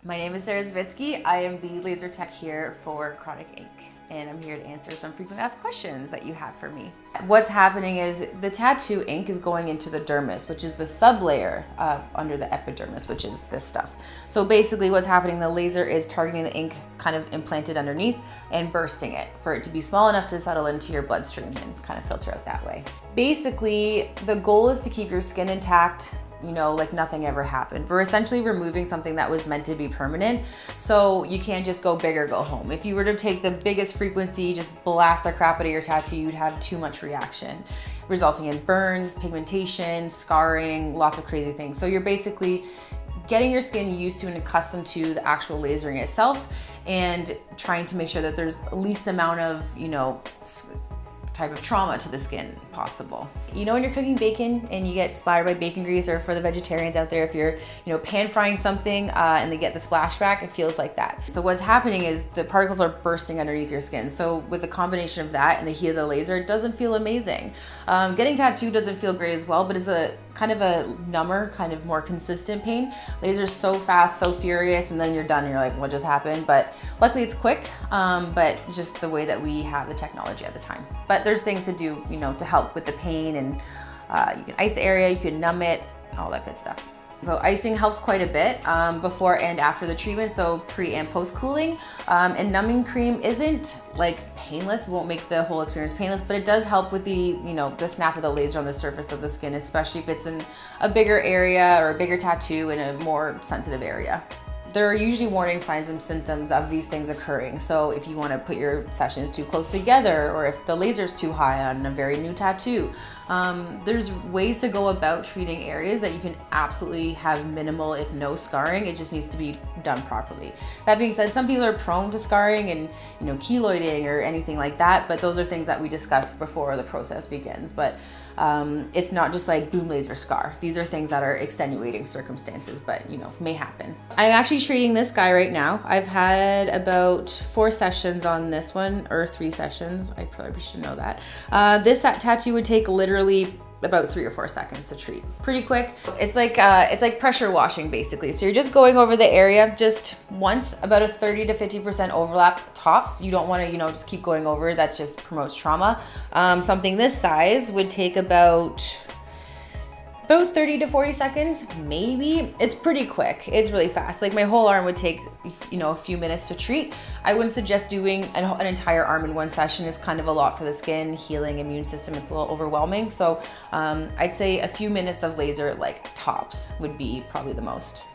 My name is Sarah Zvitsky. I am the laser tech here for Chronic Ink, and I'm here to answer some frequently asked questions that you have for me. What's happening is the tattoo ink is going into the dermis, which is the sublayer under the epidermis, which is this stuff. So basically what's happening, the laser is targeting the ink kind of implanted underneath and bursting it for it to be small enough to settle into your bloodstream and kind of filter out that way. Basically, the goal is to keep your skin intact, you know, like nothing ever happened. We're essentially removing something that was meant to be permanent, so you can't just go big or go home. If you were to take the biggest frequency, just blast the crap out of your tattoo, you'd have too much reaction, resulting in burns, pigmentation, scarring, lots of crazy things. So you're basically getting your skin used to and accustomed to the actual lasering itself and trying to make sure that there's the least amount of, you know, type of trauma to the skin possible. You know when you're cooking bacon and you get splattered by bacon grease, or for the vegetarians out there, if you're pan frying something and they get the splashback, it feels like that. So what's happening is the particles are bursting underneath your skin. So with the combination of that and the heat of the laser, it doesn't feel amazing. Getting tattooed doesn't feel great as well, but it's a kind of a number, kind of more consistent pain. Laser's so fast, so furious, and then you're done and you're like, what just happened? But luckily it's quick, but just the way that we have the technology at the time. But there's things to do, you know, to help with the pain, and you can ice the area, you can numb it, all that good stuff. So icing helps quite a bit before and after the treatment, so pre and post cooling. And numbing cream isn't like painless, won't make the whole experience painless, but it does help with the, you know, the snap of the laser on the surface of the skin, especially if it's in a bigger area or a bigger tattoo in a more sensitive area. There are usually warning signs and symptoms of these things occurring. So if you want to put your sessions too close together, or if the laser's too high on a very new tattoo, there's ways to go about treating areas that you can absolutely have minimal, if no scarring. It just needs to be done properly. That being said, some people are prone to scarring and, you know, keloiding or anything like that, but those are things that we discuss before the process begins. But it's not just like boom, laser scar. These are things that are extenuating circumstances, but you know, may happen. I'm actually treating this guy right now. I've had about 4 sessions on this one, or 3 sessions. I probably should know that. This tattoo would take literally about 3 or 4 seconds to treat. Pretty quick. It's like pressure washing basically. So you're just going over the area just once, about a 30 to 50% overlap tops. You don't want to, you know, just keep going over. That just promotes trauma. Something this size would take about 30 to 40 seconds, maybe. It's pretty quick. It's really fast. Like my whole arm would take, you know, a few minutes to treat. I wouldn't suggest doing an entire arm in one session. It's kind of a lot for the skin, healing, immune system. It's a little overwhelming. So I'd say a few minutes of laser, like tops, would be probably the most.